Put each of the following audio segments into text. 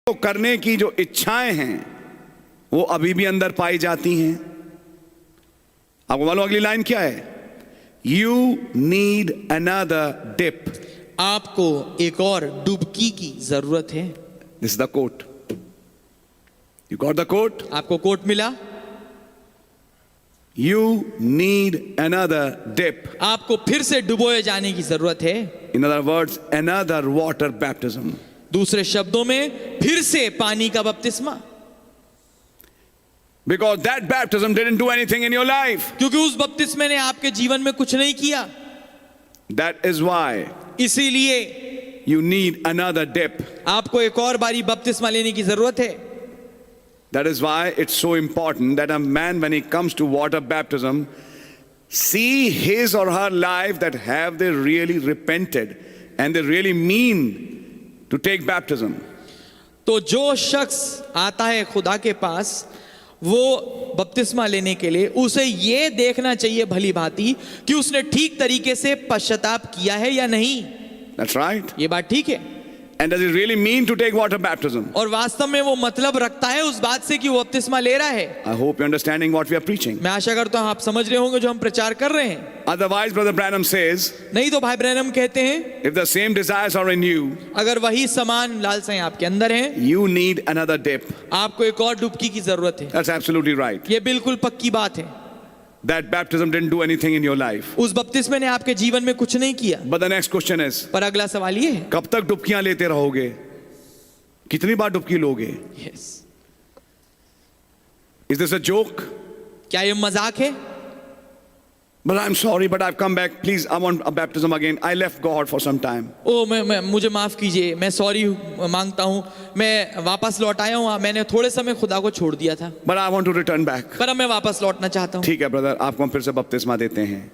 तो करने की जो इच्छाएं हैं वो अभी भी अंदर पाई जाती हैं। आपको मालूम अगली लाइन क्या है? You need another dip. आपको एक और डुबकी की जरूरत है। This is the coat. You got the coat? आपको कोट मिला? You need another dip. आपको फिर से डुबोए जाने की जरूरत है। In other words, another water baptism. दूसरे शब्दों में फिर से पानी का बपतिस्मा। Because that baptism didn't do anything in your life. क्योंकि उस बपतिस्मे ने आपके जीवन में कुछ नहीं किया। That is why इसीलिए you need another dip. आपको एक और बारी बपतिस्मा लेने की जरूरत है। That is why it's so important that a man, when he comes to water baptism, see his or her life that have they really repented and they really mean to take baptism. तो जो शख्स आता है खुदा के पास वो बपतिस्मा लेने के लिए, उसे ये देखना चाहिए भली भांति कि उसने ठीक तरीके से पश्चाताप किया है या नहीं। That's right. ये बात ठीक है। And does he really mean to take water baptism? और वास्तव में वो मतलब रखता है उस बात से कि वो बपतिस्मा ले रहा है। I hope you're understanding what we are preaching. मैं आशा करता हूं आप समझ रहे होंगे जो हम प्रचार कर रहे हैं। Otherwise, Brother Branham says, नहीं तो भाई ब्रैनम कहते हैं if the same desires are in you, अगर वही समान लालसाएं आपके अंदर हैं, you need another dip. आपको एक और डुबकी की जरूरत है। That's absolutely right. ये बिल्कुल पक्की बात है। That baptism didn't do anything in your life. उस बपतिस्मे ने आपके जीवन में कुछ नहीं किया। But the next question is, पर अगला सवाल ये है, कब तक डुबकियां लेते रहोगे? कितनी बार डुबकी लोगे? yes, Is this a joke? क्या ये मजाक है? But I'm sorry, but I've come back. Please, I want a baptism again. I left God for some time. मैं मुझे माफ कीजिए, मैं सॉरी मांगता हूँ, मैं वापस लौट आया हूँ, मैंने थोड़े समय खुदा को छोड़ दिया था, But I want to return back. पर अब मैं वापस लौटना चाहता हूँ। ठीक है ब्रदर, आपको हम फिर से बपतिस्मा देते हैं।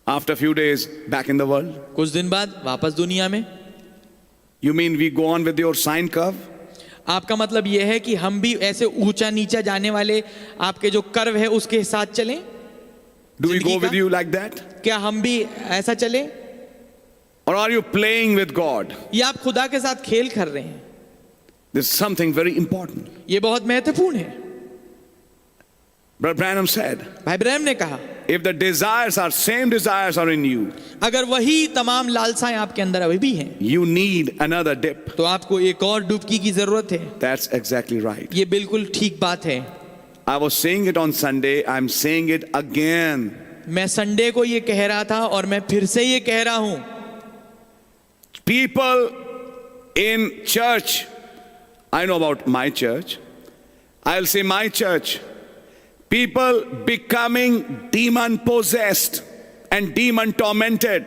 After a few days, back in the world. कुछ दिन बाद वापस दुनिया में। You mean we go on with your sine curve? आपका मतलब यह है कि हम भी ऐसे ऊंचा नीचा जाने वाले आपके जो कर्व है उसके साथ चलें? Do we go जिंदगी with का? you like that? क्या हम भी ऐसा चलें? Or are you playing with God? या आप खुदा के साथ खेल कर रहे हैं? This is something very important. ये बहुत महत्वपूर्ण है। Brother Branham said, भाई ब्रैनम ने कहा, if the desires are same desires are in you, अगर वही तमाम लालसाएं आपके अंदर अभी भी हैं, you need another dip. तो आपको एक और डुबकी की जरूरत है। That's exactly right. ये बिल्कुल ठीक बात है। I was saying it on Sunday. I'm saying it again. मैं संडे को ये कह रहा था और मैं फिर से ये कह रहा हूं। People in church, I know about my church. I'll say my church. People becoming demon possessed and demon tormented.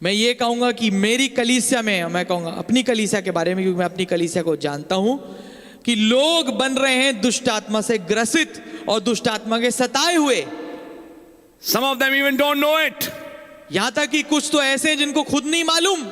मैं ये कहूंगा कि मेरी कलीसिया में, मैं कहूंगा अपनी कलीसिया के बारे में क्योंकि मैं अपनी कलीसिया को जानता हूं, कि लोग बन रहे हैं दुष्ट आत्मा से ग्रसित और दुष्ट आत्मा के सताए हुए। Some of them even don't know it. यहां तक कि कुछ तो ऐसे हैं जिनको खुद नहीं मालूम।